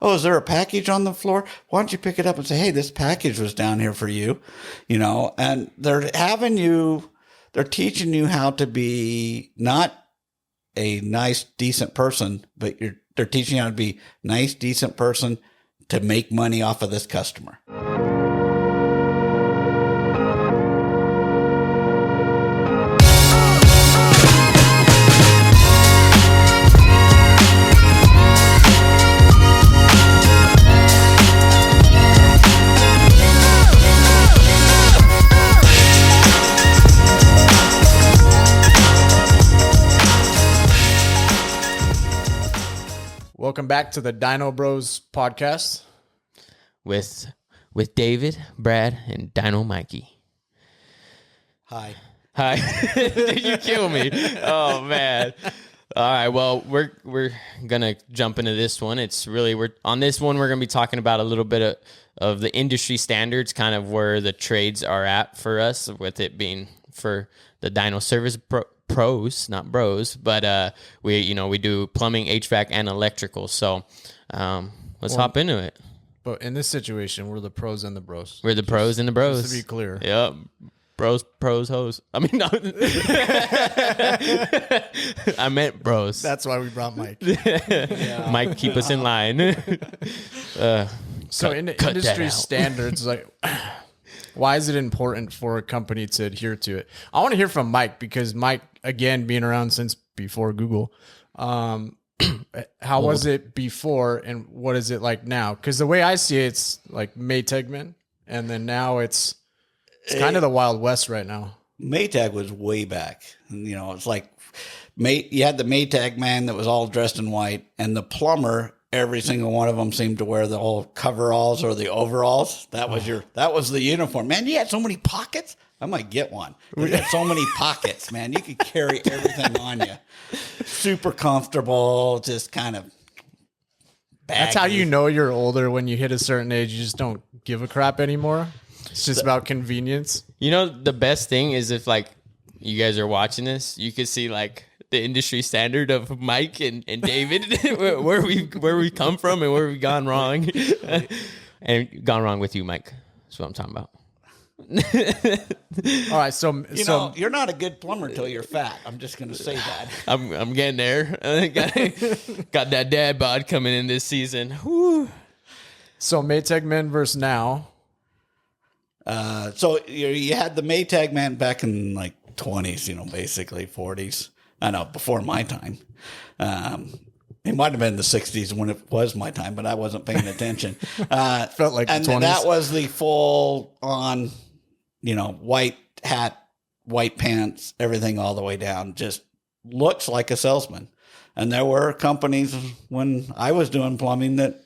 Oh, is there a package on the floor? Why don't you pick it up and say, hey, this package was down here for you, and they're teaching you how to be not a nice, decent person, but they're teaching you how to be nice, decent person to make money off of this customer. Welcome back to the Dino Bros podcast with David, Brad, and Dino Mikey. Hi. You kill me. Oh man. All right. Well, we're gonna jump into this one. We're gonna be talking about a little bit of the industry standards, kind of where the trades are at for us, with it being for the Dino Service pros, not bros, but we do plumbing, HVAC, and electrical. So let's hop into it. But in this situation, we're the pros and the bros. We're the pros and the bros. Just to be clear. Yep. Bros, pros, hoes. I mean, no. I meant bros. That's why we brought Mike. Mike, keep us in line. So in industry standards, like, why is it important for a company to adhere to it? I want to hear from Mike, because Mike, again, being around since before Google, how was it before and what is it like now? Because the way I see it, it's like Maytag men, and then now it's kind of the Wild West right now. Maytag was way back. It's like you had the Maytag man that was all dressed in white, and the plumber, every single one of them seemed to wear the whole coveralls or the overalls. That was the uniform. Man, you had so many pockets. I might get one. You had so many pockets, man. You could carry everything on you. Super comfortable, just kind of baggy. That's how you know you're older. When you hit a certain age, you just don't give a crap anymore. It's just about convenience. The best thing is, if like you guys are watching this, you could see like the industry standard of Mike and David, where we come from and where we've gone wrong. And gone wrong with you, Mike. That's what I'm talking about. All right, so you're not a good plumber till you're fat. I'm just going to say that. I'm getting there. Got that dad bod coming in this season. Whew. So Maytag men versus now. So you had the Maytag man back in like 20s, basically 40s. I know, before my time. It might have been the 60s when it was my time, but I wasn't paying attention. Felt like the 20s. And that was the full on, white hat, white pants, everything all the way down. Just looks like a salesman. And there were companies when I was doing plumbing that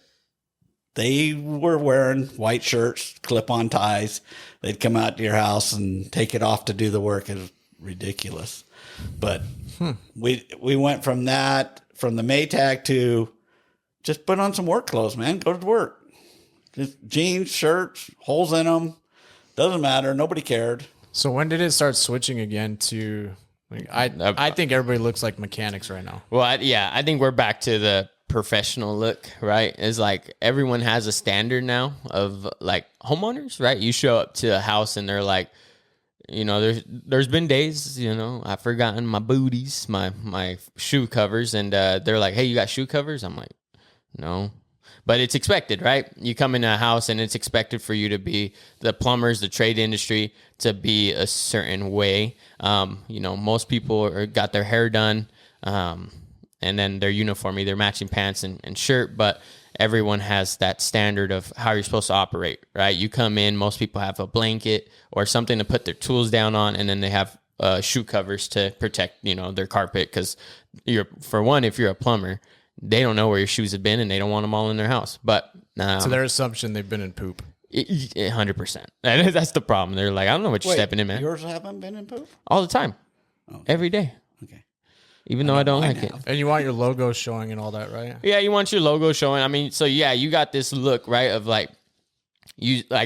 they were wearing white shirts, clip-on ties. They'd come out to your house and take it off to do the work. It was ridiculous. But we went from the Maytag to just put on some work clothes, man. Go to work. Just jeans, shirts, holes in them. Doesn't matter. Nobody cared. So when did it start switching again to? I think everybody looks like mechanics right now. Well, I think we're back to the professional look, right? It's like everyone has a standard now of like homeowners, right? You show up to a house and they're like, there's been days, I've forgotten my booties, my shoe covers, and they're like, hey, you got shoe covers? I'm like, no. But it's expected, right? You come into a house and it's expected for you to be the plumbers, the trade industry, to be a certain way. Most people got their hair done, and then their uniform, either matching pants and shirt, but everyone has that standard of how you're supposed to operate, right? You come in, most people have a blanket or something to put their tools down on, and then they have shoe covers to protect, their carpet, because if you're a plumber, they don't know where your shoes have been and they don't want them all in their house. But so their assumption, they've been in poop. 100%. That's the problem. They're like, I don't know what you're stepping in, man. Yours haven't been in poop? All the time. Okay. Every day. Okay. Even though I don't like it. And you want your logo showing and all that, right? Yeah, you want your logo showing. I mean, so yeah, you got this look, right, of like,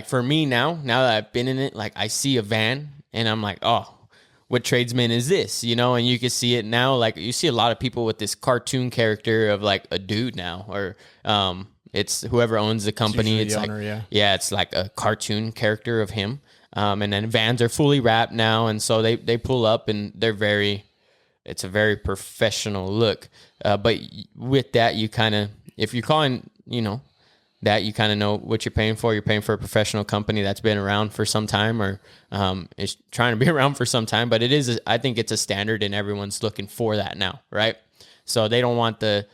for me now that I've been in it, like I see a van and I'm like, oh, what tradesman is this? And you can see it now. Like you see a lot of people with this cartoon character of like a dude now, or It's whoever owns the company. It's the like, owner, yeah. it's like a cartoon character of him. And then vans are fully wrapped now. And so they pull up and it's a very professional look. But with that, you kind of, if you're calling, that you kind of know what you're paying for. You're paying for a professional company that's been around for some time or is trying to be around for some time. But I think it's a standard and everyone's looking for that now, right? So they don't want a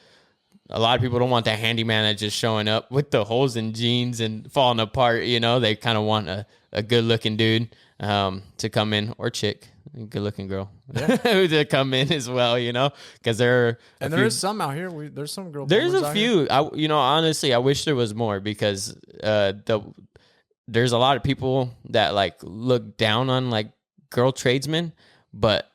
lot of people don't want the handyman that's just showing up with the holes in jeans and falling apart. They kind of want a good looking dude to come in, or chick, good looking girl, to come in as well, because there is some out here. There's some girl. There's a few. Honestly, I wish there was more because there's a lot of people that like look down on like girl tradesmen, but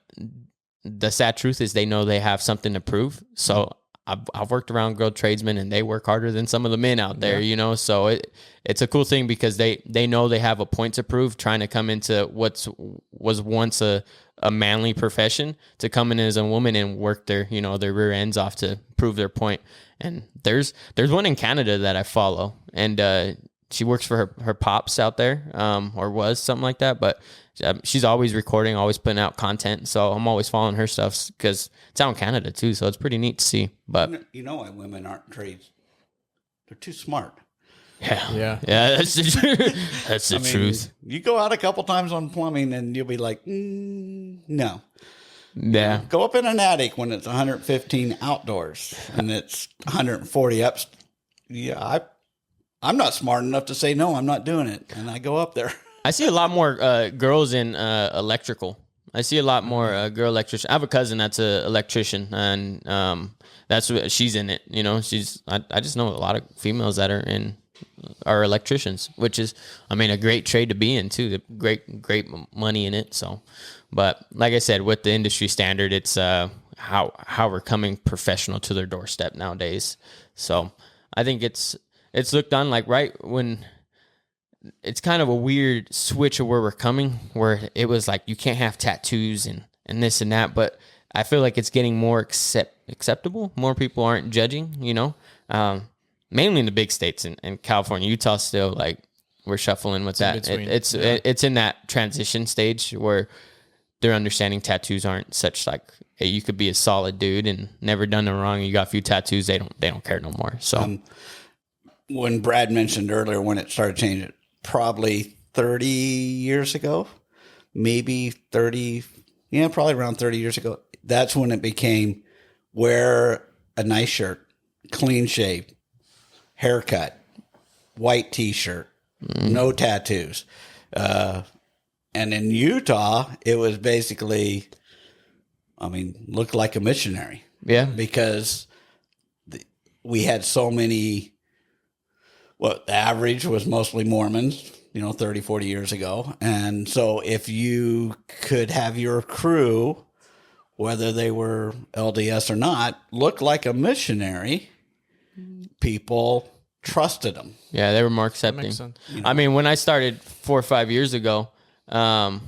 the sad truth is they know they have something to prove. So I've worked around girl tradesmen and they work harder than some of the men out there, so it's a cool thing because they know they have a point to prove trying to come into was once a manly profession to come in as a woman and work their rear ends off to prove their point. And there's one in Canada that I follow, and she works for her pops out there, or was something like that, but she's always recording, always putting out content. So I'm always following her stuff because it's out in Canada too. So it's pretty neat to see. But you know why women aren't trades? They're too smart. Yeah. That's the truth. You go out a couple times on plumbing and you'll be like, no. Yeah. Go up in an attic when it's 115 outdoors and it's 140 up. Yeah, I'm not smart enough to say no. I'm not doing it, and I go up there. I see a lot more girls in electrical. I see a lot more girl electrician. I have a cousin that's an electrician, and that's what she's in it. I just know a lot of females that are electricians, which is, a great trade to be in too. Great money in it. So, but like I said, with the industry standard, it's how we're coming professional to their doorstep nowadays. So I think it's looked on like right when. It's kind of a weird switch of where we're coming, where it was like you can't have tattoos and this and that, but I feel like it's getting more acceptable. More people aren't judging, mainly in the big states in California. Utah still, like, we're shuffling with that. It's in that transition stage where they're understanding tattoos aren't such like, hey, you could be a solid dude and never done no wrong. You got a few tattoos, they don't care no more. So when Brad mentioned earlier when it started changing, probably 30 years ago, maybe 30, probably around 30 years ago. That's when it became wear a nice shirt, clean shave, haircut, white t-shirt, no tattoos. And in Utah, it was basically, looked like a missionary. Yeah. Because we had so many. Well, the average was mostly Mormons, 30, 40 years ago. And so if you could have your crew, whether they were LDS or not, look like a missionary, people trusted them. Yeah, they were more accepting. That makes sense. When I started 4 or 5 years ago, I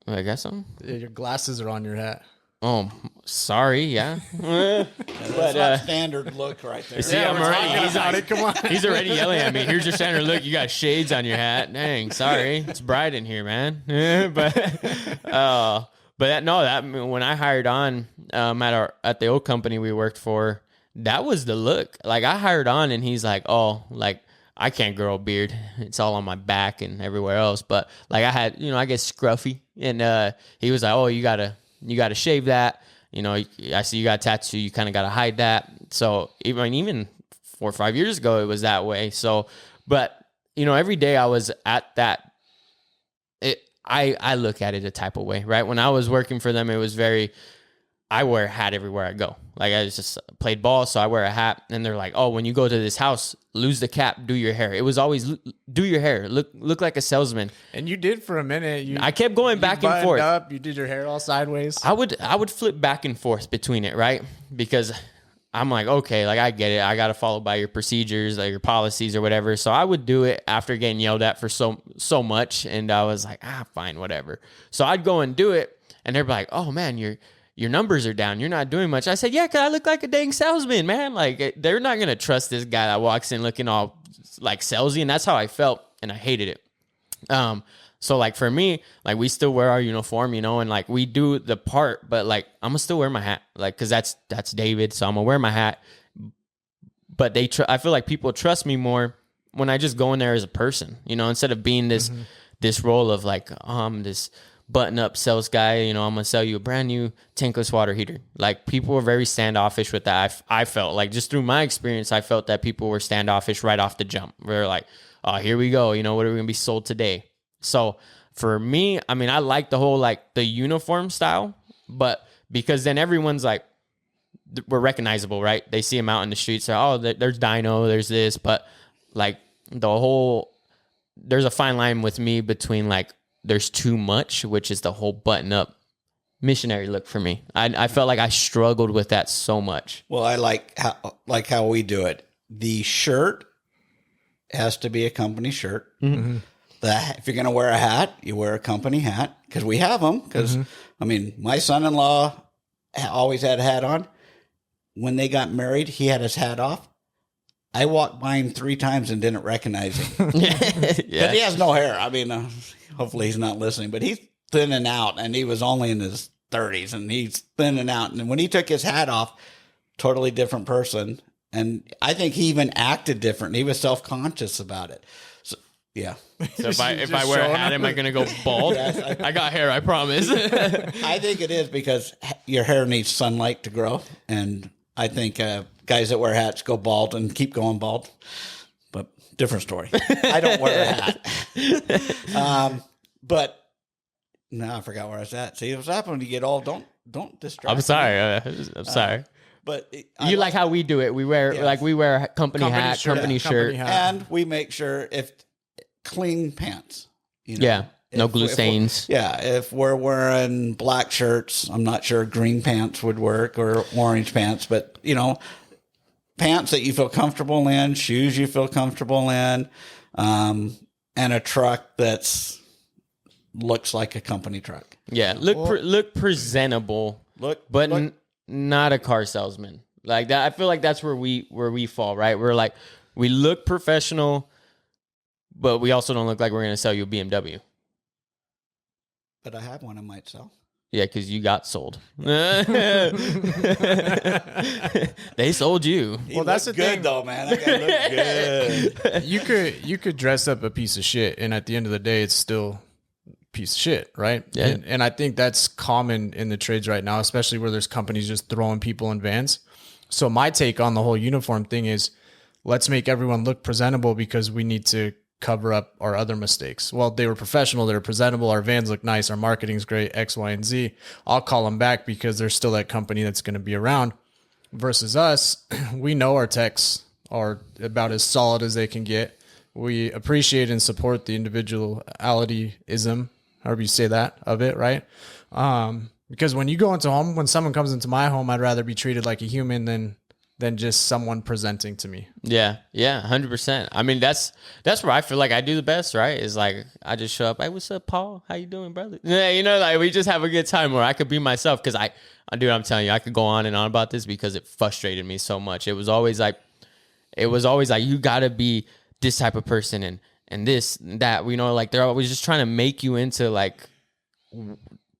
got something? Yeah, your glasses are on your hat. Oh, sorry. Yeah. That's not standard look right there. See, he's already yelling at me. Here's your standard look. You got shades on your hat. Dang, sorry. It's bright in here, man. When I hired on at the old company we worked for, that was the look. Like, I hired on and he's like, oh, like, I can't grow a beard. It's all on my back and everywhere else. But like, I had, I get scruffy, and he was like, oh, you gotta shave that. I see you got a tattoo. You kind of got to hide that. So even 4 or 5 years ago, it was that way. So, but every day I was at that. I look at it a type of way, right? When I was working for them, it was I wear a hat everywhere I go. Like, I just played ball, so I wear a hat. And they're like, oh, when you go to this house, lose the cap, do your hair. It was always do your hair, look like a salesman. And you did for a minute. I kept going back and forth. Up, you did your hair all sideways. I would flip back and forth between it, right? Because I'm like, okay, like, I get it. I got to follow by your procedures, like your policies or whatever. So I would do it after getting yelled at for so much. And I was like, fine, whatever. So I'd go and do it. And they're like, oh man, you your numbers are down. You're not doing much. I said, yeah, because I look like a dang salesman, man. Like, they're not going to trust this guy that walks in looking all like salesy. And that's how I felt. And I hated it. So like for me, like we still wear our uniform, you know, and like we do the part, but like I'm gonna still wear my hat, like, cause that's David. So I'm gonna wear my hat, but I feel like people trust me more when I just go in there as a person, you know, instead of being this role of like, this button up sales guy, you know, I'm gonna sell you a brand new tankless water heater. Like people were very standoffish with that. I felt like just through my experience, I felt that people were standoffish right off the jump. They're like, oh, here we go. You know, what are we gonna be sold today? So for me, I mean, I like the whole, like the uniform style, but because then everyone's like, we're recognizable, right? They see them out in the streets. So, oh, there's Dino, there's this, but like there's a fine line with me between like, there's too much, which is the whole button up missionary look for me. I felt like I struggled with that so much. Well, I like how we do it. The shirt has to be a company shirt. Mm-hmm. If you're going to wear a hat, you wear a company hat, because we have them. Because, I mean, my son-in-law always had a hat on. When they got married, he had his hat off. I walked by him 3 times and didn't recognize him. But he has no hair. I mean, hopefully he's not listening, but he's thinning out, and he was only in his 30s, and he's thinning out. And when he took his hat off, totally different person. And I think he even acted different. He was self-conscious about it. So, yeah. So if I wear a hat, am I going to go bald? Yes, I got hair, I promise. I think it is, because your hair needs sunlight to grow. And I think guys that wear hats go bald and keep going bald. But different story. I don't wear a hat. But no, I forgot where I was at. See, what's happening when you get old? Don't distract I'm sorry. I'm sorry. But you like how we do it. We wear we wear a company hat, shirt, company shirt. And we make sure if clean pants. You know, yeah. No glue stains. If we're wearing black shirts, I'm not sure green pants would work, or orange pants, but you know, pants that you feel comfortable in, shoes you feel comfortable in, and a truck that's looks like a company truck. Yeah, look presentable. But not a car salesman. Like that, I feel like that's where we fall, right? We're like, we look professional, but we also don't look like we're going to sell you a BMW. But I have one I might sell. Yeah, because you got sold. They sold you. Well, that's the good thing, though, man. That guy look good. You could dress up a piece of shit, and at the end of the day, it's still a piece of shit, right? Yeah. And I think that's common in the trades right now, especially where there's companies just throwing people in vans. So my take on the whole uniform thing is, let's make everyone look presentable, because we need to cover up our other mistakes. Well, they were professional, they were presentable, our vans look nice, our marketing's great, X, Y, and Z. I'll call them back because there's still that company that's going to be around. Versus us, we know our techs are about as solid as they can get. We appreciate and support the individualityism, however you say that, of it, right? Because when you go into home, when someone comes into my home, I'd rather be treated like a human than just someone presenting to me. Yeah, 100%. I mean, that's where I feel like I do the best, right? Is like, I just show up, hey, what's up, Paul? How you doing, brother? Yeah, you know, like we just have a good time where I could be myself, because dude, I'm telling you, I could go on and on about this because it frustrated me so much. It was always like, you gotta be this type of person and this and that, you know, like they're always just trying to make you into like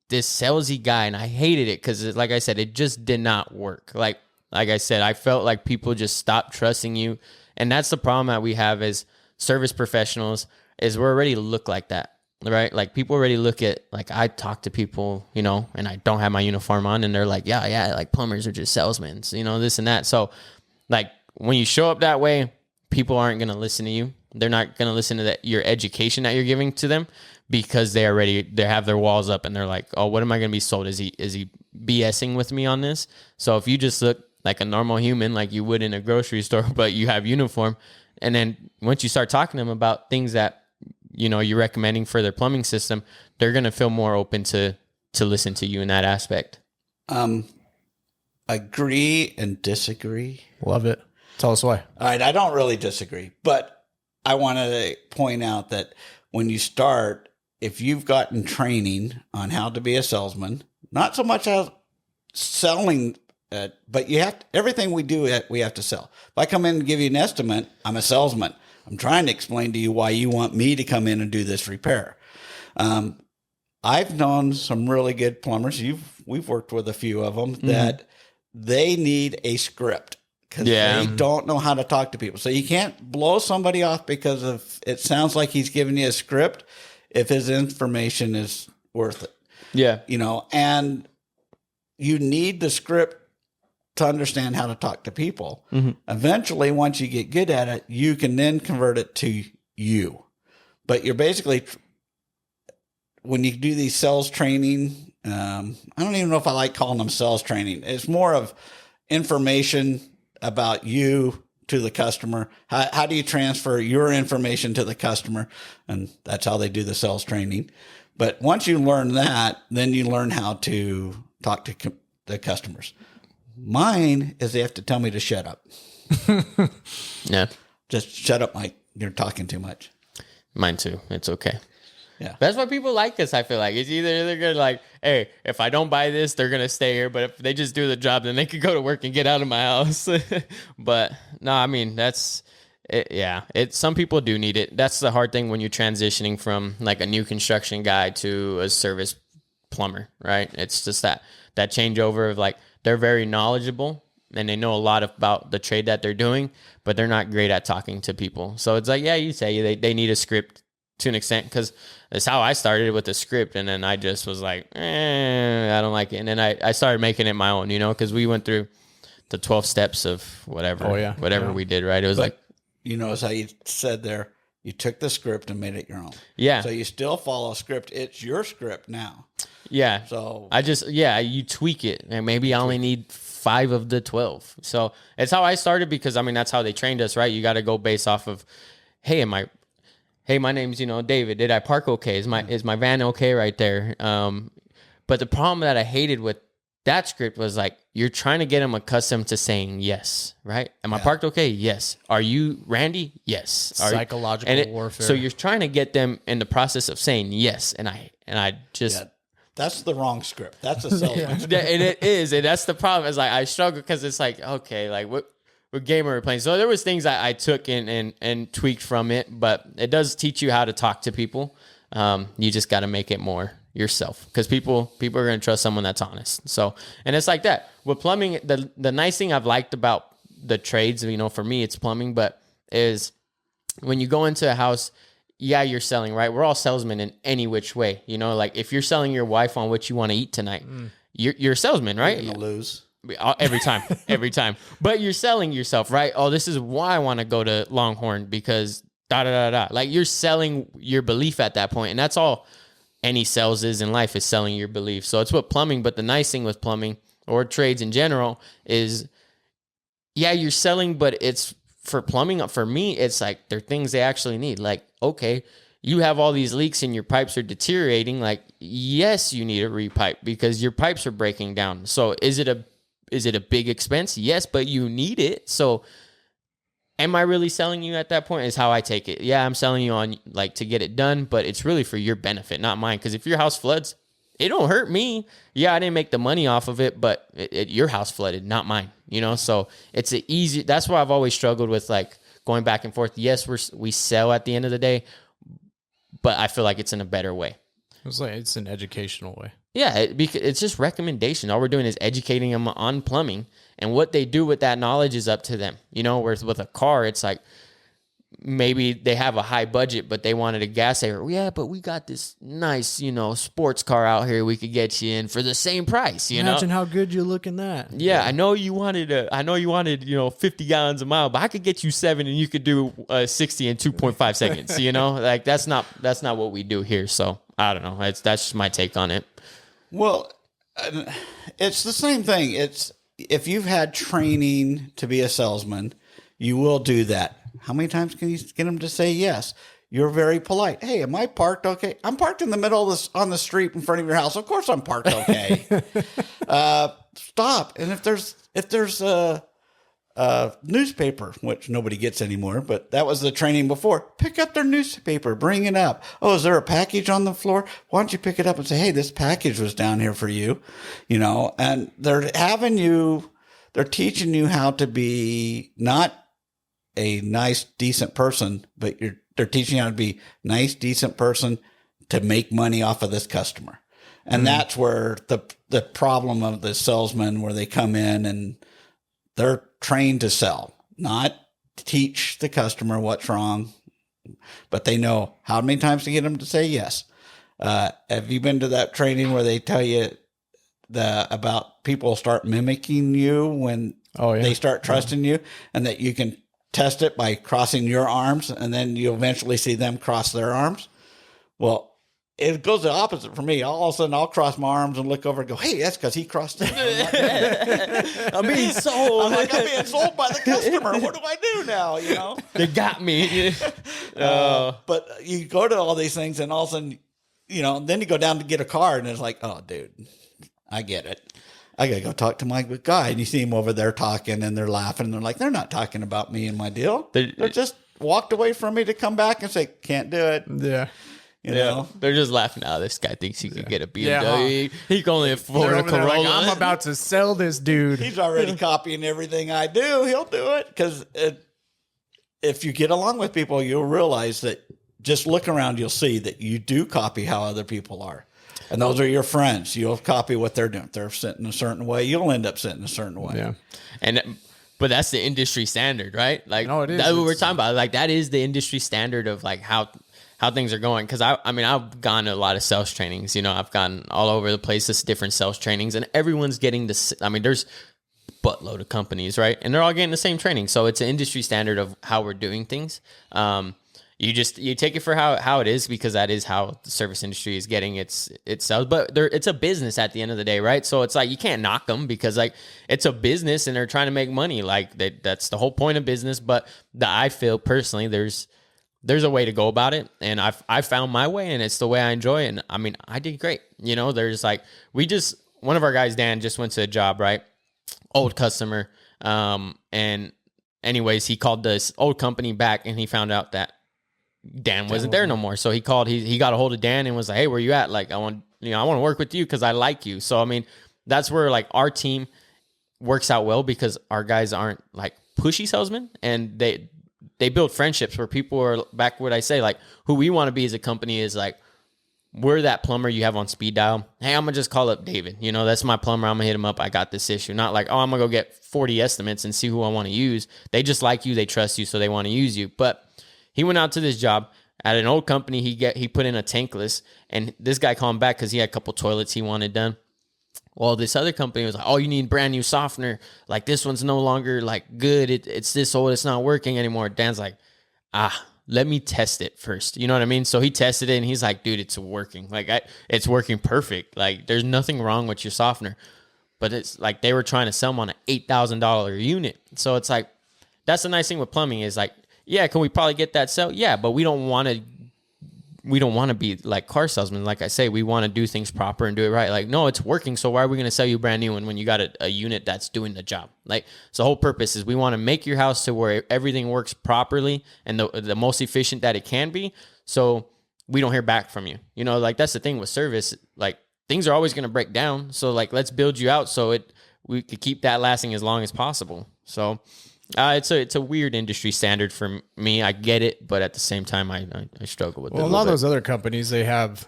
this salesy guy, and I hated it because, like I said, it just did not work. Like I said, I felt like people just stopped trusting you. And that's the problem that we have as service professionals, is we already look like that, right? Like people already look at, like I talk to people, you know, and I don't have my uniform on, and they're like, yeah, like plumbers are just salesmen, you know, this and that. So like when you show up that way, people aren't going to listen to you. They're not going to listen to your education that you're giving to them, because they have their walls up and they're like, oh, what am I going to be sold? Is he BSing with me on this? So if you just look like a normal human, like you would in a grocery store, but you have uniform, and then once you start talking to them about things that, you know, you're recommending for their plumbing system, they're going to feel more open to listen to you in that aspect. Agree and disagree. Love it. Tell us why. All right, I don't really disagree, but I wanted to point out that when you start, if you've gotten training on how to be a salesman, not so much how selling it, but you have to, everything we do, we have to sell. If I come in and give you an estimate, I'm a salesman. I'm trying to explain to you why you want me to come in and do this repair. I've known some really good plumbers. We've worked with a few of them that they need a script because they don't know how to talk to people. So you can't blow somebody off because of it sounds like he's giving you a script if his information is worth it. Yeah. And you need the script to understand how to talk to people. Eventually, once you get good at it, you can then convert it to you. But you're basically, when you do these sales training, I don't even know if I like calling them sales training. It's more of information about you to the customer. How do you transfer your information to the customer? And that's how they do the sales training. But once you learn that, then you learn how to talk to the customers. Mine is they have to tell me to shut up. Yeah. Just shut up, Mike. You're talking too much. Mine too. It's okay. Yeah. That's why people like us, I feel like. It's either they're going to like, hey, if I don't buy this, they're going to stay here. But if they just do the job, then they could go to work and get out of my house. But no, I mean, that's, some people do need it. That's the hard thing when you're transitioning from like a new construction guy to a service plumber, right? It's just that changeover of like, they're very knowledgeable and they know a lot about the trade that they're doing, but they're not great at talking to people. So it's like, yeah, you say they need a script to an extent, because that's how I started with the script. And then I just was like, I don't like it. And then I started making it my own, because we went through the 12 steps of whatever, we did, right? It was as how you said there, you took the script and made it your own. Yeah. So you still follow a script. It's your script now. Yeah. So you tweak it, and maybe I only need 5 of the 12. So it's how I started, because I mean, that's how they trained us, right? You got to go based off of, hey, my name's, David. Did I park okay? Is my van okay right there? But the problem that I hated with that script was like, you're trying to get them accustomed to saying yes, right? Am I parked okay? Yes. Are you Randy? Yes. Psychological warfare. So you're trying to get them in the process of saying yes, and I just. Yeah. That's the wrong script. That's a salesman script. And it is, and that's the problem. Is like I struggle because it's like, okay, like what game are we playing? So there was things I took and tweaked from it, but it does teach you how to talk to people. You just got to make it more yourself, because people are going to trust someone that's honest. So, and it's like that with plumbing. The nice thing I've liked about the trades, for me, it's plumbing, but is when you go into a house. Yeah, you're selling, right? We're all salesmen in any which way. Like if you're selling your wife on what you want to eat tonight, you're a salesman, right? You're going to lose. Every time. But you're selling yourself, right? Oh, this is why I want to go to Longhorn, because da-da-da-da. Like you're selling your belief at that point. And that's all any sales is in life, is selling your belief. So it's what plumbing, but the nice thing with plumbing or trades in general is, you're selling, but it's for plumbing. For me, it's like they're things they actually need. Like, okay, you have all these leaks and your pipes are deteriorating. Like, yes, you need a repipe because your pipes are breaking down. So is it a big expense? Yes, but you need it. So am I really selling you at that point is how I take it. Yeah, I'm selling you on like to get it done, but it's really for your benefit, not mine. Because if your house floods, it don't hurt me. Yeah, I didn't make the money off of it, but your house flooded, not mine. So it's that's why I've always struggled with like going back and forth. Yes, we sell at the end of the day, but I feel like it's in a better way. It's an educational way. Yeah, it's just recommendation. All we're doing is educating them on plumbing, and what they do with that knowledge is up to them. Whereas with a car, it's like maybe they have a high budget, but they wanted a gas saver. Yeah, but we got this nice, sports car out here we could get you in for the same price. Imagine how good you look in that. Yeah, I know you wanted 50 gallons a mile, but I could get you 7 and you could do 60 in 2.5 seconds. Like that's not what we do here. So I don't know. That's just my take on it. Well, it's the same thing. It's if you've had training to be a salesman, you will do that. How many times can you get them to say yes? You're very polite. Hey, am I parked okay? I'm parked in the middle of this on the street in front of your house. Of course I'm parked okay. Stop. And if there's newspaper, which nobody gets anymore, but that was the training before. Pick up their newspaper, bring it up. Oh, is there a package on the floor? Why don't you pick it up and say, hey, this package was down here for you, and they're teaching you how to be not a nice, decent person, but they're teaching you how to be nice, decent person to make money off of this customer. And that's where the problem of the salesman, where they come in and they're trained to sell, not teach the customer what's wrong, but they know how many times to get them to say yes. Have you been to that training where they tell you about people start mimicking you when they start trusting you, and that you can test it by crossing your arms, and then you eventually see them cross their arms? Well, it goes the opposite for me. All of a sudden, I'll cross my arms and look over and go, hey, that's because he crossed it. I'm being sold. I'm being sold by the customer. What do I do now? They got me. But you go to all these things, and all of a sudden, then you go down to get a car, and it's like, oh, dude, I get it. I got to go talk to my guy. And you see him over there talking, and they're laughing. And they're like, they're not talking about me and my deal. They're just walked away from me to come back and say, can't do it. Yeah. You know, they're just laughing. Oh, this guy thinks he could get a BMW. He can only afford a Corolla. Like, I'm about to sell this dude. He's already copying everything I do. He'll do it because if you get along with people, you'll realize that just look around, you'll see that you do copy how other people are. And those are your friends. You'll copy what they're doing. If they're sitting a certain way, you'll end up sitting a certain way. Yeah. But that's the industry standard, right? Like, no, it is. That's what we're talking about. Like, that is the industry standard of like how things are going. Because I've gone to a lot of sales trainings. I've gone all over the place to different sales trainings, and everyone's getting this. There's buttload of companies, right? And they're all getting the same training. So it's an industry standard of how we're doing things. You take it for how it is, because that is how the service industry is getting its sales. But it's a business at the end of the day, right? So it's like you can't knock them, because like it's a business and they're trying to make money. Like that's the whole point of business. But I feel personally there's a way to go about it, and I found my way, and it's the way I enjoy it. And I did great. There's like one of our guys, Dan, just went to a job, right? Old customer. And anyways, he called this old company back, and he found out that Dan wasn't there no more. So he called, he got a hold of Dan and was like, hey, where you at? Like, I want to work with you because I like you. So, that's where like our team works out well, because our guys aren't like pushy salesmen, and they build friendships where people are back. What I say, like who we want to be as a company is like, we're that plumber you have on speed dial. Hey, I'm going to just call up David. That's my plumber. I'm going to hit him up. I got this issue. Not like, oh, I'm going to go get 40 estimates and see who I want to use. They just like you. They trust you. So they want to use you. But he went out to this job at an old company. He put in a tankless, and this guy called him back because he had a couple toilets he wanted done. Well, this other company was like, oh, you need brand new softener. Like, this one's no longer like good. It's this old. It's not working anymore. Dan's like, let me test it first. You know what I mean? So he tested it, and he's like, dude, it's working. Like, it's working perfect. Like, there's nothing wrong with your softener. But it's like they were trying to sell them on an $8,000 unit. So it's like, that's the nice thing with plumbing is like, yeah, can we probably get that sell? Yeah, but we don't want to be like car salesmen. Like I say, we want to do things proper and do it right. Like, no, it's working. So why are we going to sell you a brand new one when you got a unit that's doing the job? Like, so the whole purpose is we want to make your house to where everything works properly and the most efficient that it can be. So we don't hear back from you. Like that's the thing with service. Like things are always going to break down. So like, let's build you out so we could keep that lasting as long as possible. So it's a weird industry standard for me. I get it, but at the same time, I struggle with it. Well, a lot of those other companies, they have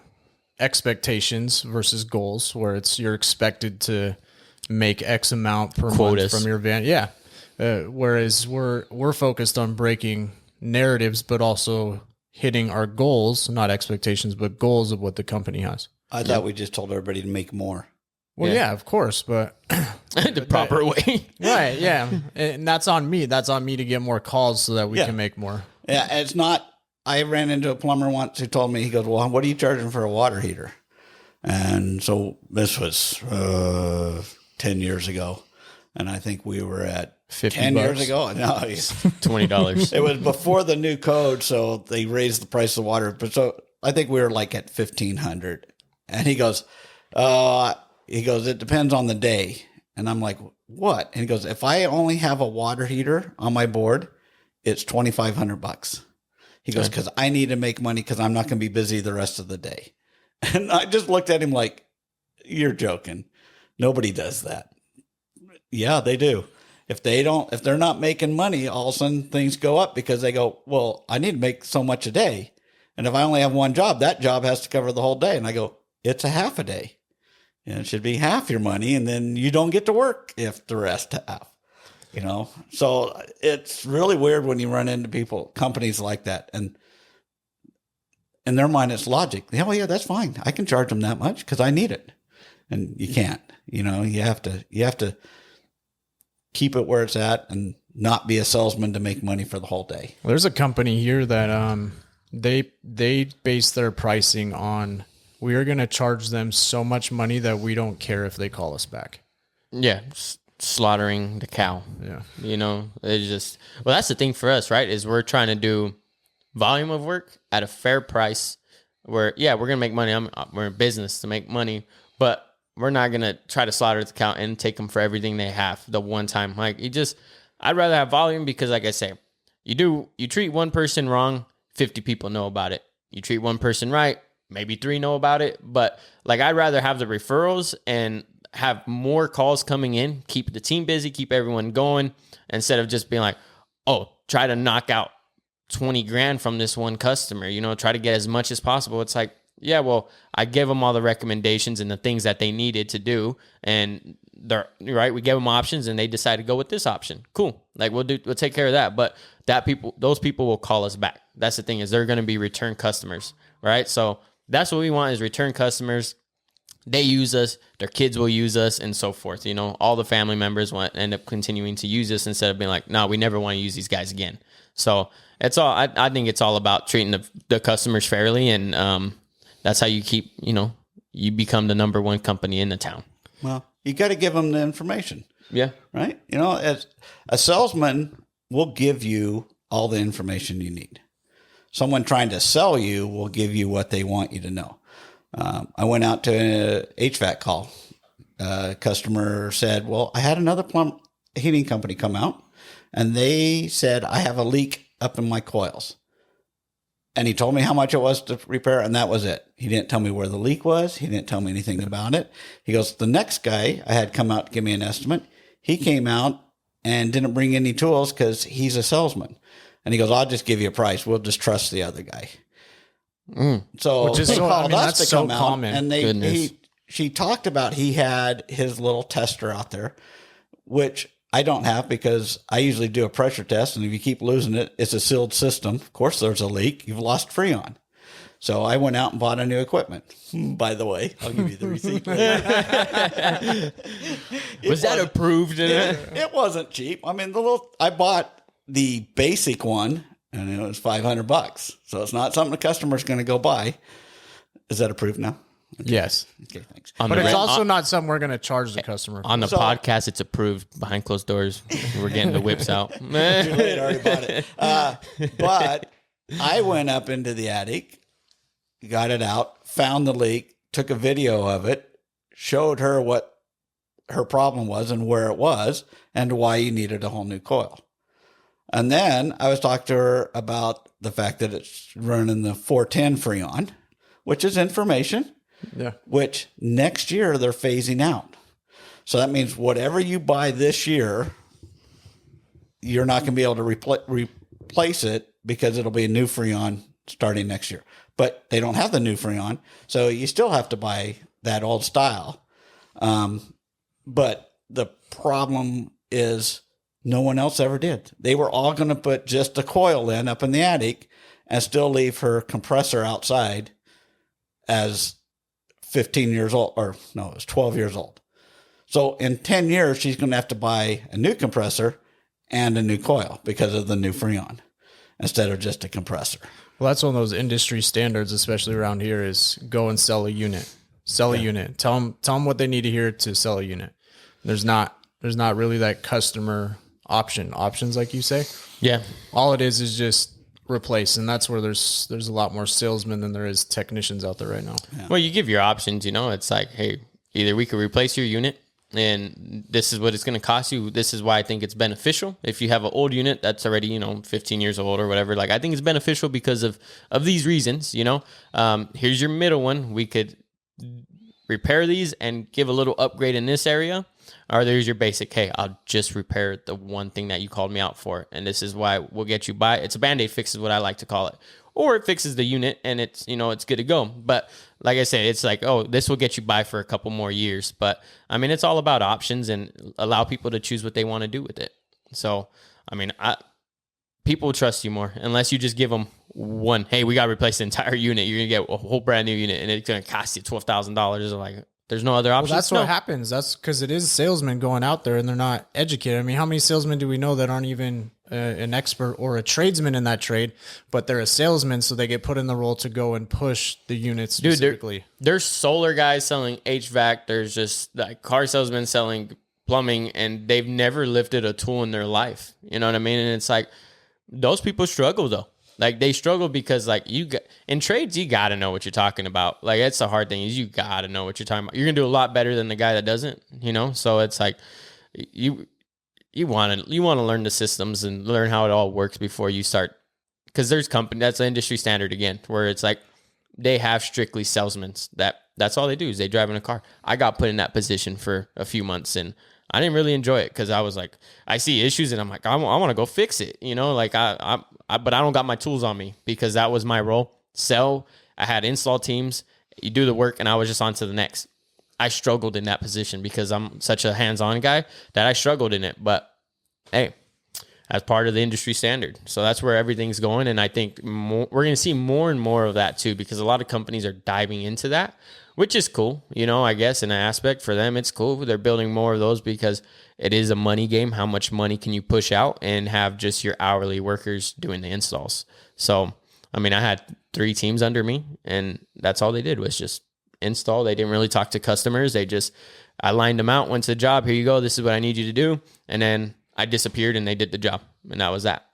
expectations versus goals, where you're expected to make X amount per month from your van. Yeah. Whereas we're focused on breaking narratives, but also hitting our goals, not expectations, but goals of what the company has. I thought we just told everybody to make more. Well, yeah, of course, but the proper way. Right, yeah. And that's on me. That's on me to get more calls so that we can make more. Yeah, it's not. I ran into a plumber once who told me, he goes, well, what are you charging for a water heater? And so this was 10 years ago. And I think we were at 50 10 bucks. years ago. No, $20. It was before the new code, so they raised the price of water. But so I think we were like at $1,500. And he goes, it depends on the day. And I'm like, what? And he goes, if I only have a water heater on my board, it's $2,500. He goes, because I need to make money because I'm not going to be busy the rest of the day. And I just looked at him like, you're joking. Nobody does that. Yeah, they do. If they're not making money, all of a sudden things go up because they go, well, I need to make so much a day. And if I only have one job, that job has to cover the whole day. And I go, it's a half a day. And it should be half your money. And then you don't get to work if the rest half, So it's really weird when you run into companies like that. And in their mind, it's logic. Yeah, well, yeah, that's fine. I can charge them that much because I need it. And you can't, you have to keep it where it's at and not be a salesman to make money for the whole day. Well, there's a company here that they base their pricing on, we are going to charge them so much money that we don't care if they call us back. Yeah. Slaughtering the cow. Yeah. It's just, well, that's the thing for us, right? Is we're trying to do volume of work at a fair price where, yeah, we're going to make money. We're in business to make money, but we're not going to try to slaughter the cow and take them for everything they have the one time. Like I'd rather have volume because like I say, you treat one person wrong, 50 people know about it. You treat one person right, maybe 3 know about it. But like, I'd rather have the referrals and have more calls coming in, keep the team busy, keep everyone going, instead of just being like, oh, try to knock out 20 grand from this one customer, try to get as much as possible. It's like, yeah, well, I gave them all the recommendations and the things that they needed to do. And they're right. We gave them options and they decided to go with this option. Cool. Like we'll take care of that. But those people will call us back. That's the thing, is they're going to be return customers. Right. So that's what we want, is return customers. They use us, their kids will use us, and so forth. All the family members end up continuing to use us instead of being like, no, we never want to use these guys again. So it's all, I think it's all about treating the customers fairly. And, that's how you keep, you become the number one company in the town. Well, you got to give them the information. Yeah. Right. As a salesman will give you all the information you need. Someone trying to sell you will give you what they want you to know. I went out to an HVAC call. A customer said, well, I had another heating company come out and they said, I have a leak up in my coils. And he told me how much it was to repair, and that was it. He didn't tell me where the leak was. He didn't tell me anything about it. He goes, the next guy I had come out to give me an estimate, he came out and didn't bring any tools because he's a salesman. And he goes, I'll just give you a price. We'll just trust the other guy. So which is they called us to come out, common. and she talked about he had his little tester out there, which I don't have because I usually do a pressure test. And if you keep losing it, it's a sealed system. Of course, there's a leak. You've lost Freon. So I went out and bought a new equipment. By the way, I'll give you the receipt. Was that approved? It wasn't cheap. I mean, I bought the basic one and it was $500. So it's not something the customer's going to go buy. Is that approved now? Okay. Yes. Okay, thanks. But it's also not something we're going to charge the customer for. On the podcast, it's approved. Behind closed doors, we're getting the whips out. Too late, I already bought it. But I went up into the attic, got it out, found the leak, took a video of it, showed her what her problem was and where it was and why you needed a whole new coil. And then I was talking to her about the fact that it's running the 410 Freon, which is information. Yeah. Which next year they're phasing out. So that means whatever you buy this year, you're not going to be able to replace it because it'll be a new Freon starting next year. But they don't have the new Freon, so you still have to buy that old style. But the problem is no one else ever did. They were all going to put just a coil in up in the attic and still leave her compressor outside as 15 years old, or no, it was 12 years old. So in 10 years, she's going to have to buy a new compressor and a new coil because of the new Freon instead of just a compressor. Well, that's one of those industry standards, especially around here, is go and sell a unit. Sell a unit. Tell them what they need to hear to sell a unit. There's not really that customer options like you say. Yeah. All it is just replace, and that's where there's a lot more salesmen than there is technicians out there right now. Yeah. Well, you give your options, it's like, hey, either we could replace your unit and this is what it's going to cost you. This is why I think it's beneficial. If you have an old unit that's already, 15 years old or whatever, like I think it's beneficial because of these reasons, here's your middle one. We could repair these and give a little upgrade in this area. Or there's your basic, hey, I'll just repair the one thing that you called me out for. And this is why we'll get you by. It's a Band-Aid fix is what I like to call it. Or it fixes the unit and it's, it's good to go. But like I said, it's like, oh, this will get you by for a couple more years. But I mean, it's all about options and allow people to choose what they want to do with it. So, I mean, people will trust you more unless you just give them one, hey, we got to replace the entire unit. You're going to get a whole brand new unit and it's going to cost you $12,000. Like, there's no other option. Well, that's what happens. That's because it is salesmen going out there and they're not educated. I mean, how many salesmen do we know that aren't even an expert or a tradesman in that trade, but they're a salesman, so they get put in the role to go and push the units specifically? Dude, there's solar guys selling HVAC. There's just like car salesmen selling plumbing, and they've never lifted a tool in their life. You know what I mean? And it's like those people struggle though. Like they struggle because like in trades, you got to know what you're talking about. Like that's the hard thing is you got to know what you're talking about. You're going to do a lot better than the guy that doesn't, So it's like you want to learn the systems and learn how it all works before you start. Cause there's that's the industry standard again, where it's like they have strictly salesmen that's all they do is they drive in a car. I got put in that position for a few months and I didn't really enjoy it because I was like, I see issues and I'm like, I want to go fix it. Like but I don't got my tools on me because that was my role. Sell. I had install teams. You do the work and I was just on to the next. I struggled in that position because I'm such a hands-on guy that I struggled in it. But hey, that's part of the industry standard. So that's where everything's going. And I think we're going to see more and more of that too, because a lot of companies are diving into that, which is cool. I guess in an aspect for them, it's cool. They're building more of those because it is a money game. How much money can you push out and have just your hourly workers doing the installs? So, I mean, I had 3 teams under me and that's all they did was just install. They didn't really talk to customers. I lined them out, went to the job. Here you go. This is what I need you to do. And then I disappeared and they did the job. And that was that.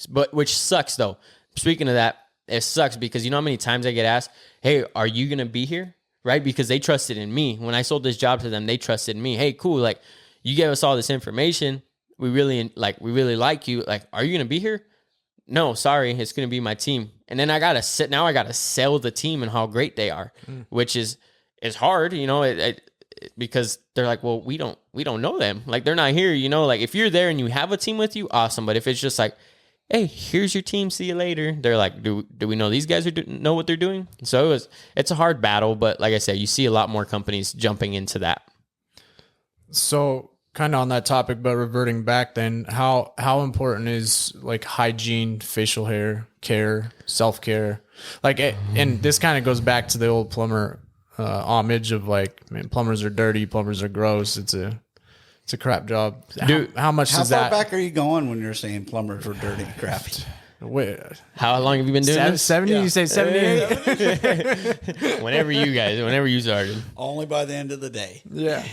But which sucks though. Speaking of that, it sucks because you know how many times I get asked, hey, are you going to be here? Right? Because they trusted in me. When I sold this job to them, they trusted in me. Hey, cool. Like you gave us all this information. We really like you. Like, are you going to be here? No, sorry. It's going to be my team. And then I got to sell the team and how great they are, which is hard, because they're like, well, we don't know them. Like they're not here, like if you're there and you have a team with you, awesome. But if it's just like, hey, here's your team, see you later. They're like, do we know these guys know what they're doing? So it's a hard battle, but like I said, you see a lot more companies jumping into that. So kind of on that topic, but reverting back then, how important is like hygiene, facial hair care, self-care? Like, and this kind of goes back to the old plumber homage of like, man, plumbers are dirty, plumbers are gross. It's a crap job. Dude, how much how does that? How far back are you going when you're saying plumbers were dirty and crappy? Wait, how long have you been doing this? 70? Yeah. You say 78? Whenever you started. Only by the end of the day. Yeah.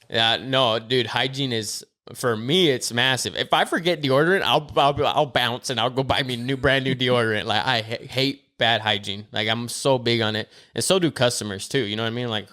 No, dude, hygiene is, for me, it's massive. If I forget deodorant, I'll bounce and I'll go buy me brand new deodorant. Like I hate bad hygiene. Like I'm so big on it, and so do customers too. You know what I mean? Like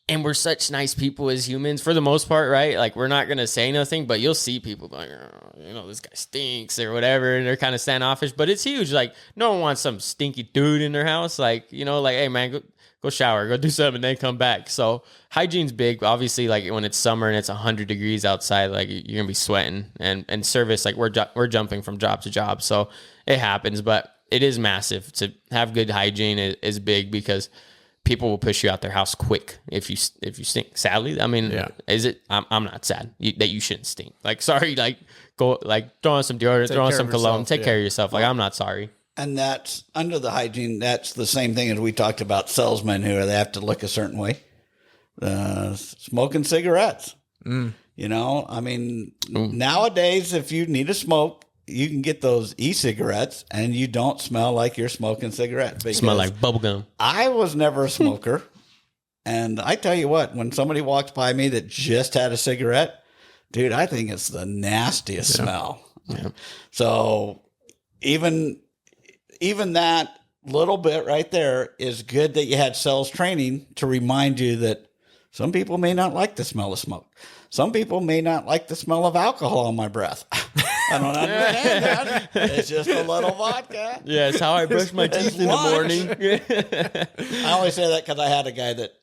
and we're such nice people as humans for the most part, right? Like we're not going to say nothing, but you'll see people like, this guy stinks or whatever. And they're kind of standoffish, but it's huge. Like no one wants some stinky dude in their house. Like, hey man, go shower, go do something and then come back. So hygiene's big. Obviously, like when it's summer and it's 100 degrees outside, like you're gonna be sweating and service, like we're jumping from job to job. So it happens, but it is massive. To have good hygiene is big because people will push you out their house quick if you stink. Sadly, I mean, is it? I'm not sad that you shouldn't stink. Like, sorry, like go like throw on some deodorant, throw on some cologne, take care of yourself. Like, I'm not sorry. And that's under the hygiene. That's the same thing as we talked about salesmen who they have to look a certain way. Smoking cigarettes. I mean, nowadays, if you need a smoke, you can get those e-cigarettes and you don't smell like you're smoking cigarettes. Smell like bubble gum. I was never a smoker. And I tell you what, when somebody walks by me that just had a cigarette, dude, I think it's the nastiest smell. Yeah. So even that little bit right there is good that you had sales training to remind you that Some people may not like the smell of smoke. Some people may not like the smell of alcohol on my breath. I don't understand that. It's just a little vodka. Yeah, it's how I brush my teeth in the morning. I only say that because I had a guy that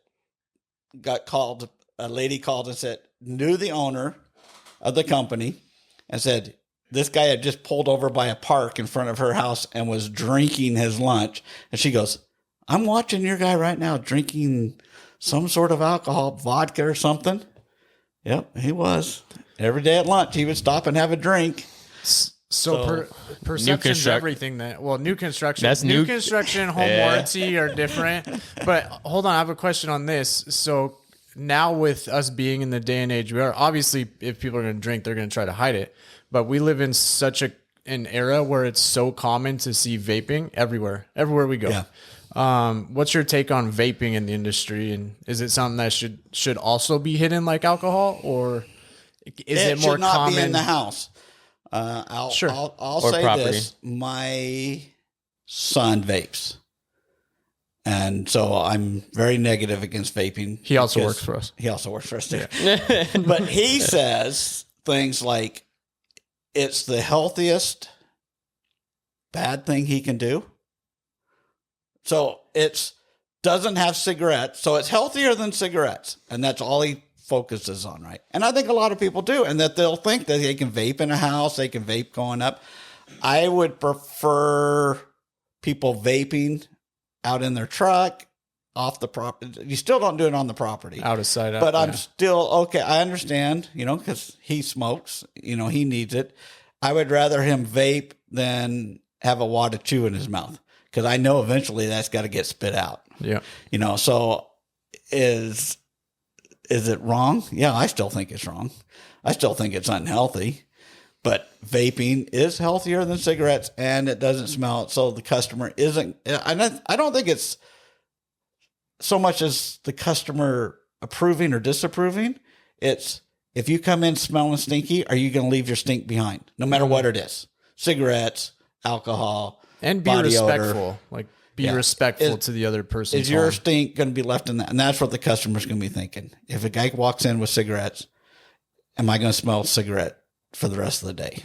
got called, a lady called and said, knew the owner of the company and said, this guy had just pulled over by a park in front of her house and was drinking his lunch. And she goes, I'm watching your guy right now drinking some sort of alcohol, vodka or something. Yep, he was. Every day at lunch, he would stop and have a drink. So perception's everything. New construction. That's new construction, home warranty are different. But hold on, I have a question on this. So now with us being in the day and age, we are obviously, if people are going to drink, they're going to try to hide it. But we live in such an era where it's so common to see vaping everywhere we go. Yeah. What's your take on vaping in the industry, and is it something that should also be hidden like alcohol, or is it more should not common be in the house? I'll say property. this: my son vapes, and so I'm very negative against vaping. He also works for us. He also works for us too. Yeah. But he says things like, "It's the healthiest bad thing he can do." So it's doesn't have cigarettes, so it's healthier than cigarettes, and that's all he focuses on, right? And I think a lot of people do, and that they'll think that they can vape in a house, they can vape going up. I would prefer people vaping out in their truck, off the property. You still don't do it on the property. Out of sight. But I'm still, okay, I understand, because he smokes, he needs it. I would rather him vape than have a wad of chew in his mouth, because I know eventually that's got to get spit out. Yeah. So is it wrong? Yeah, I still think it's wrong. I still think it's unhealthy. But vaping is healthier than cigarettes, and it doesn't smell. So the customer isn't. I don't think it's so much as the customer approving or disapproving. It's if you come in smelling stinky, are you going to leave your stink behind? No matter what it is, cigarettes, alcohol, and be respectful. Odor. Be respectful to the other person. Is your stink going to be left in that? And that's what the customer's going to be thinking. If a guy walks in with cigarettes, am I going to smell cigarette for the rest of the day?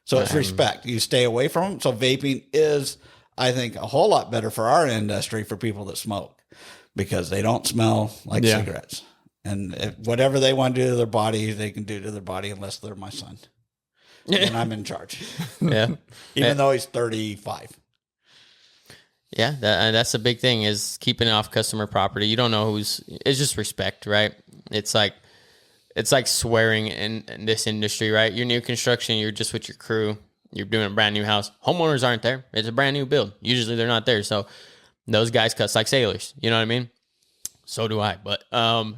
So it's respect. You stay away from them. So vaping is, I think, a whole lot better for our industry for people that smoke, because they don't smell like cigarettes. And whatever they want to do to their body, they can do to their body, unless they're my son. And I'm in charge. Yeah. Even though he's 35. Yeah, that's the big thing, is keeping it off customer property. You don't know it's just respect, right? It's like swearing in this industry, right? You're new construction, you're just with your crew, you're doing a brand new house. Homeowners aren't there. It's a brand new build. Usually they're not there. So those guys cuss like sailors. You know what I mean? So do I. But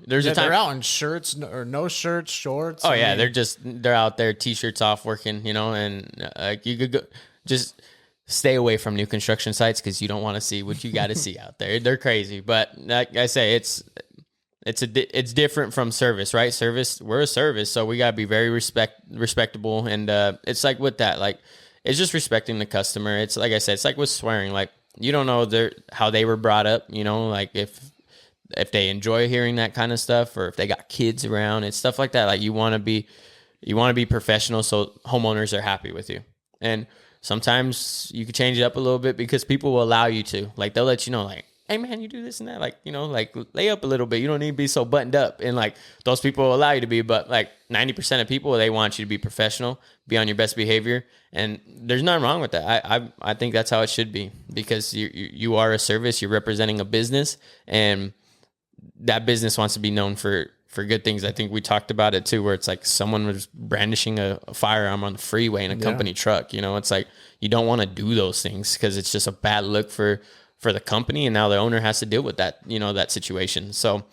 there's a time they're out in shirts or no shirts, shorts. Oh yeah, they're out there, t-shirts off, working. And you could go just stay away from new construction sites, because you don't want to see what you got to see out there. They're crazy. But like I say, it's different from service, right? Service, we're a service, so we got to be very respectable. And it's like with that, like it's just respecting the customer. It's like I said, it's like with swearing. Like you don't know how they were brought up. Like if they enjoy hearing that kind of stuff, or if they got kids around and stuff like that. Like you want to be professional, so homeowners are happy with you. And sometimes you can change it up a little bit, because people will allow you to. Like they'll let you know, like, hey man, you do this and that. Like, like lay up a little bit. You don't need to be so buttoned up. And like those people will allow you to be, but like 90% of people, they want you to be professional, be on your best behavior. And there's nothing wrong with that. I think that's how it should be, because you are a service, you're representing a business, and that business wants to be known for good things. I think we talked about it too, where it's like someone was brandishing a firearm on the freeway in a company truck. It's like, you don't want to do those things, because it's just a bad look for the company. And now the owner has to deal with that, that situation. So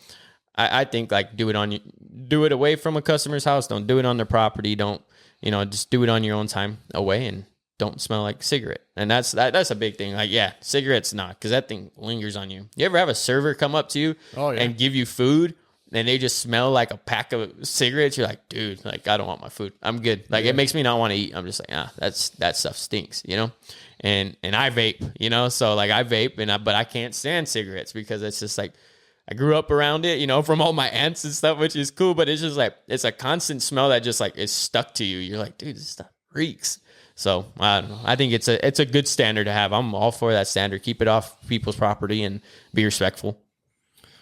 I think like do it away from a customer's house. Don't do it on their property. Don't, just do it on your own time away, and don't smell like cigarette. And that's a big thing. Like, yeah, cigarettes not, because that thing lingers on you. You ever have a server come up to you and give you food, and they just smell like a pack of cigarettes? You're like, dude, like I don't want my food. I'm good. Like it makes me not want to eat. I'm just like, that stuff stinks, And I vape, so like I vape, but I can't stand cigarettes, because it's just like I grew up around it, you know, from all my aunts and stuff, which is cool. But it's just like, it's a constant smell that just like is stuck to you. You're like, dude, this stuff reeks. So I don't know. I think it's a good standard to have. I'm all for that standard. Keep it off people's property and be respectful.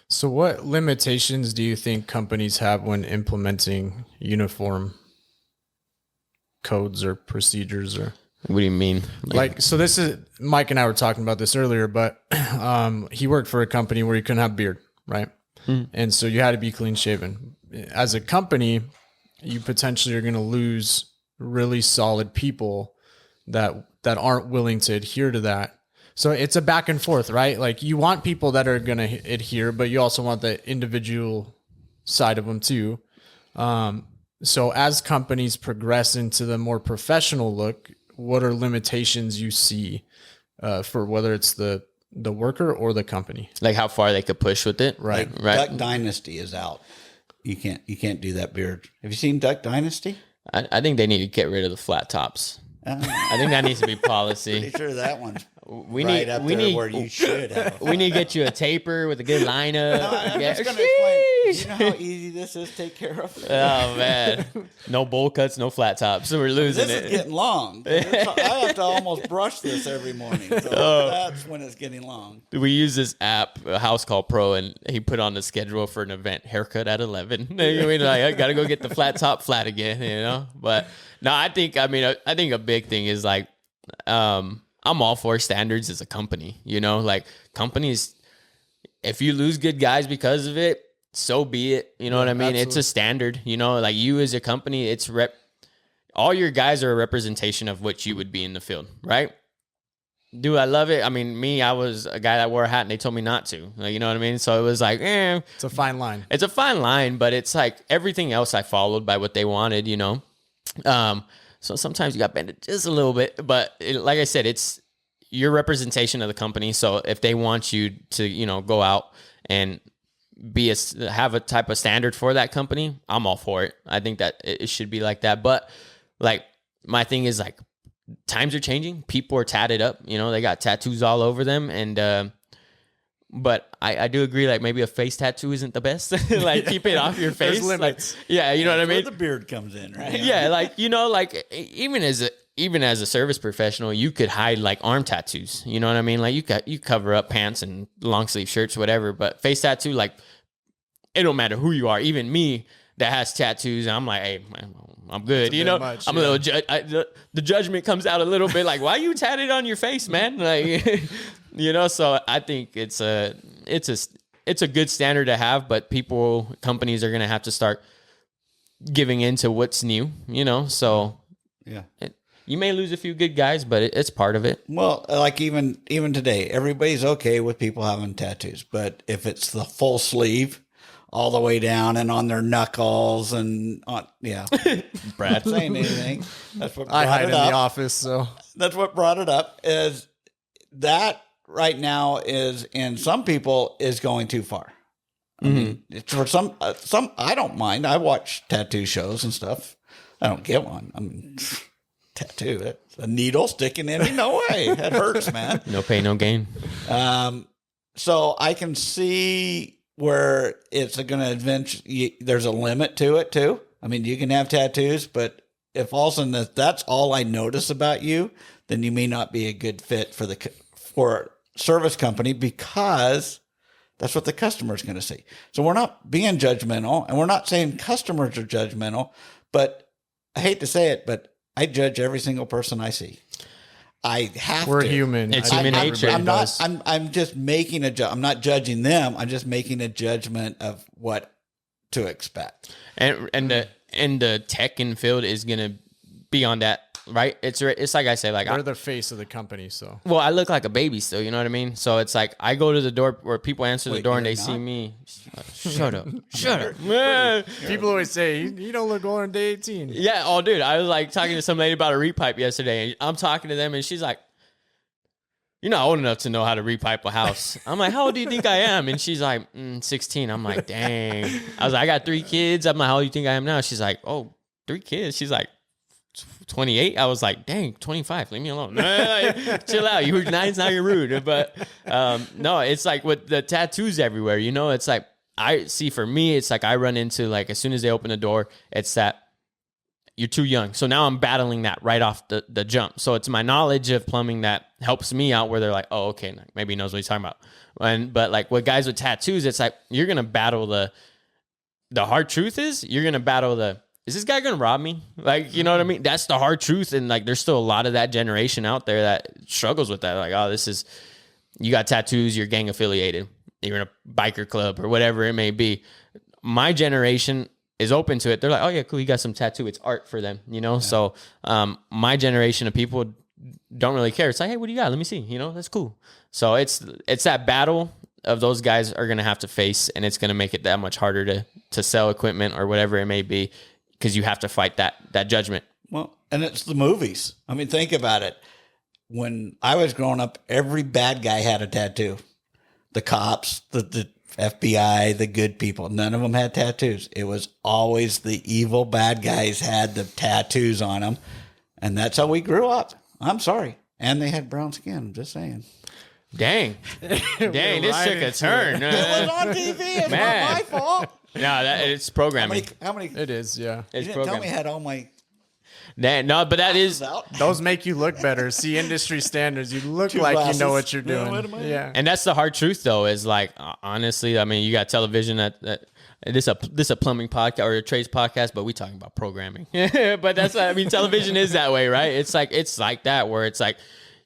So what limitations do you think companies have when implementing uniform codes or procedures? Or what do you mean? Like, so this is, Mike and I were talking about this earlier, but he worked for a company where you couldn't have beard, right? And so you had to be clean shaven. As a company, you potentially are going to lose really solid people that aren't willing to adhere to that. So it's a back and forth, right? Like, you want people that are going to adhere, but you also want the individual side of them too. So as companies progress into the more professional look, what are limitations you see for whether it's the worker or the company? Like how far they could push with it? Right. Duck Dynasty is out. You can't do that beard. Have you seen Duck Dynasty? I think they need to get rid of the flat tops. I think that needs to be policy. Pretty sure that one's We right need up we there need where you should have. we need to get you a taper with a good lineup. I'm just going to explain. You know how easy this is to take care of? Oh man, no bowl cuts, no flat tops. So we're losing This it. is getting long. I have to almost brush this every morning. So that's when it's getting long. We use this app, a house call Pro, and he put on the schedule for an event, haircut at 11. I mean, like, I got to go get the flat top flat again, you know? But no, I think a big thing is like, I'm all for standards as a company, you know, like companies, if you lose good guys because of it, so be it. You know what I mean? Absolutely. It's a standard, you know, like you as a company, all your guys are a representation of what you would be in the field, right? Do I love it? I mean, I was a guy that wore a hat and they told me not to, like, you know what I mean? So it was like, it's a fine line. It's a fine line, but it's like everything else I followed by what they wanted, you know? So sometimes you got bend it just a little bit, but like I said, it's your representation of the company. So if they want you to, you know, go out and have a type of standard for that company, I'm all for it. I think that it should be like that. But like my thing is like times are changing. People are tatted up, you know, they got tattoos all over them. And, but I do agree, like maybe a face tattoo isn't the best. Like keep it off your face. There's limits. Like, yeah, you know what I mean? Where the beard comes in, right? Yeah, like, you know, like even as a service professional, you could hide like arm tattoos. You know what I mean? Like you cover up pants and long sleeve shirts, whatever. But face tattoo, like it don't matter who you are. Even me that has tattoos, I'm like, hey, man, I'm good. You know, much, I'm a little. The judgment comes out a little bit. Like, why you tatted on your face, man? Like, you know. So I think it's a good standard to have, but companies are gonna have to start giving into what's new. You know, so Yeah. You may lose a few good guys, but it's part of it. Well, like even today, everybody's okay with people having tattoos, but if it's the full sleeve all the way down and on their knuckles and on, yeah, Brad saying anything. That's what I brought hide it in up. the office, so That's what brought it up. Is that right now is in some people is going too far. I mean, it's for some I don't mind. I watch tattoo shows and stuff. I don't get one. I mean, tattoo. It's a needle sticking in me. No way. That hurts, man. No pain, no gain. So I can see where it's going to eventually, there's a limit to it too. I mean, you can have tattoos, but if all of a sudden that's all I notice about you, then you may not be a good fit for a service company because that's what the customer is going to see. So we're not being judgmental, and we're not saying customers are judgmental, but I hate to say it, but I judge every single person I see. I have we're to. human. It's human nature. I'm just making I'm not judging them. I'm just making a judgment of what to expect. And the tech and field is gonna be on that, right? It's like I say, like We're the face of the company, so well, I look like a baby still, you know what I mean? So it's like I go to the door where people answer the door and they you're see not? me. Shut up. Shut up. Man. people always say you don't look older than day 18. Yeah, oh dude, I was like talking to some lady about a repipe yesterday, and I'm talking to them and she's like, "You're not old enough to know how to repipe a house." I'm like, "How old do you think I am?" And she's like, 16. I'm like, "Dang." I was like, "I got 3 kids." I'm like, "How old do you think I am now?" She's like, "Oh, 3 kids." She's like, 28. I was like, dang, 25, leave me alone. Chill out. You were nice, now you're rude. But no, it's like with the tattoos everywhere, you know, it's like, I see for me, it's like I run into like, as soon as they open the door, it's that you're too young. So now I'm battling that right off the jump. So it's my knowledge of plumbing that helps me out where they're like, oh, okay, maybe he knows what he's talking about. But like with guys with tattoos, it's like, you're going to battle the hard truth is you're going to battle is this guy going to rob me? Like, you know what I mean? That's the hard truth. And like, there's still a lot of that generation out there that struggles with that. Like, oh, you got tattoos, you're gang affiliated, you're in a biker club or whatever it may be. My generation is open to it. They're like, oh yeah, cool. You got some tattoo. It's art for them, you know? Yeah. So, my generation of people don't really care. It's like, hey, what do you got? Let me see, you know, that's cool. So it's that battle of those guys are going to have to face, and it's going to make it that much harder to sell equipment or whatever it may be, because you have to fight that judgment. Well, and it's the movies. I mean, think about it. When I was growing up, every bad guy had a tattoo. The cops, the FBI, the good people, none of them had tattoos. It was always the evil bad guys had the tattoos on them. And that's how we grew up. I'm sorry. And they had brown skin. I'm just saying. Dang, this took a turn. It was on TV. It's not my fault. No, it's programming. How many? It is, yeah. You didn't tell me I had all my. No, but that is those make you look better. See industry standards. You look like glasses. You know what you're doing. Yeah, and that's the hard truth, though. Is like honestly, I mean, you got television that this a plumbing podcast or a trades podcast, but we talking about programming. But that's what I mean. Television is that way, right? It's like that where it's like.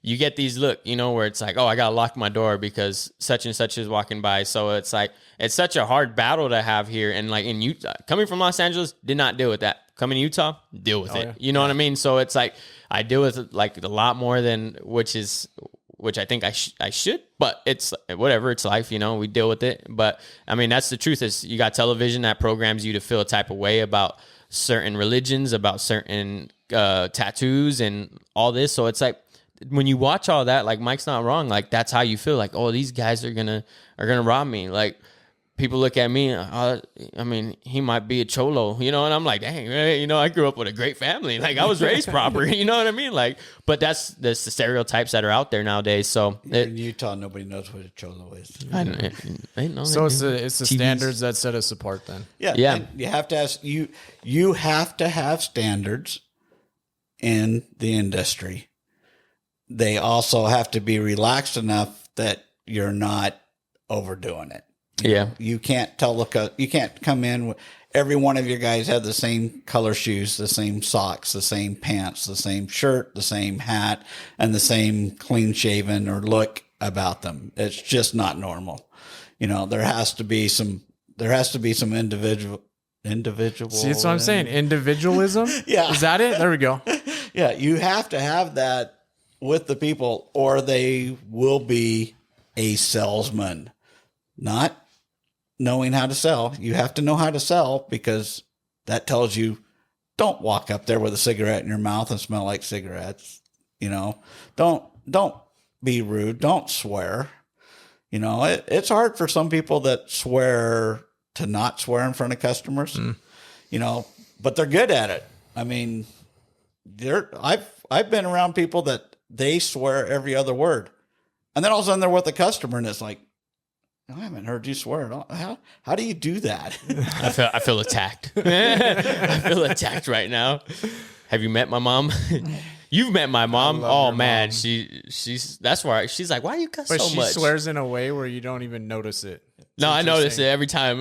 You get these where it's like, oh, I got to lock my door because such and such is walking by. So it's like, it's such a hard battle to have here. And like in Utah, coming from Los Angeles, did not deal with that. Coming to Utah, deal with it. Yeah. You know what I mean? So it's like, I deal with it like a lot more than, which I think I should, but it's whatever. It's life, you know, we deal with it. But I mean, that's the truth is you got television that programs you to feel a type of way about certain religions, about certain tattoos and all this. So it's like, when you watch all that, like Mike's not wrong. Like that's how you feel. Like, oh, these guys are gonna rob me. Like people look at me. I mean, he might be a cholo, you know. And I'm like, dang, you know, I grew up with a great family. Like I was raised proper, you know what I mean? Like, but that's the stereotypes that are out there nowadays. So in Utah, nobody knows what a cholo is. I know. So it's the standards that set us apart. Then yeah. You have to you have to have standards in the industry. They also have to be relaxed enough that you're not overdoing it. You can't you can't come in with every one of your guys have the same color shoes, the same socks, the same pants, the same shirt, the same hat, and the same clean shaven or look about them. It's just not normal. You know, there has to be some individual. See, that's what I'm saying. Individualism? Yeah. Is that it? There we go. Yeah. You have to have that with the people, or they will be a salesman, not knowing how to sell. You have to know how to sell because that tells you don't walk up there with a cigarette in your mouth and smell like cigarettes. You know, don't be rude. Don't swear. You know, it's hard for some people that swear to not swear in front of customers, you know, but they're good at it. I mean, I've been around people that they swear every other word. And then all of a sudden they're with a customer and it's like, I haven't heard you swear at all. How do you do that? I feel attacked. I feel attacked right now. Have you met my mom? You've met my mom. Oh man, mom. That's why she's like, why do you cuss so much? But she swears in a way where you don't even notice it. No, I notice it every time.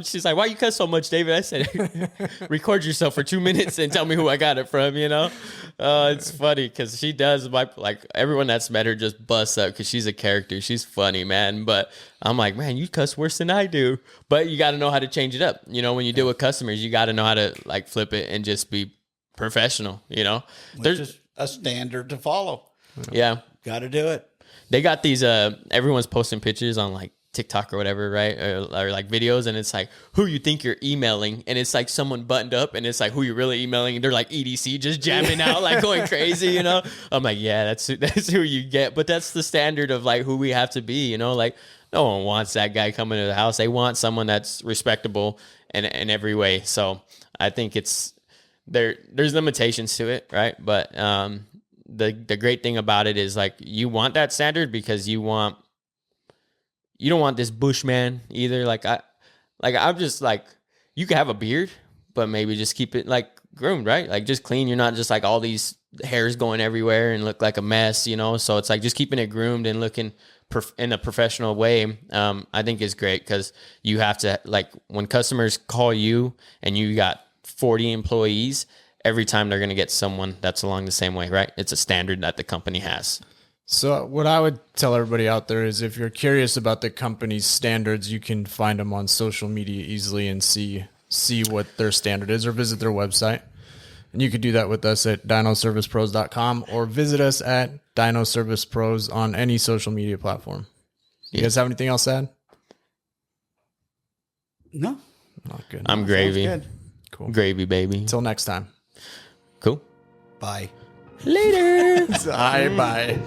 She's like, why you cuss so much, David? I said, record yourself for 2 minutes and tell me who I got it from, you know? It's funny because she does, like, everyone that's met her just busts up because she's a character. She's funny, man. But I'm like, man, you cuss worse than I do. But you got to know how to change it up. You know, when you deal with customers, you got to know how to, like, flip it and just be professional, you know? There's just a standard to follow. Yeah. Got to do it. They got these, everyone's posting pictures on, like, TikTok or whatever, right? Or like videos, and it's like who you think you're emailing, and it's like someone buttoned up, and it's like who you're really emailing, and they're like EDC just jamming out, like going crazy, you know? I'm like, yeah, that's who you get, but that's the standard of like who we have to be, you know? Like no one wants that guy coming to the house. They want someone that's respectable in every way. So I think there's limitations to it, right? But the great thing about it is like you want that standard because you don't want this bushman either. I'm just like, you can have a beard, but maybe just keep it like groomed, right? Like just clean. You're not just like all these hairs going everywhere and look like a mess, you know? So it's like just keeping it groomed and looking in a professional way, I think is great, because you have to, like, when customers call you and you got 40 employees, every time they're going to get someone that's along the same way, right? It's a standard that the company has. So what I would tell everybody out there is, if you're curious about the company's standards, you can find them on social media easily and see what their standard is, or visit their website. And you could do that with us at dinoservicepros.com, or visit us at Dino Service Pros on any social media platform. You guys have anything else to add? No. Not good. I'm gravy. Good. Cool. Gravy, baby. Until next time. Cool. Bye. Later. Bye.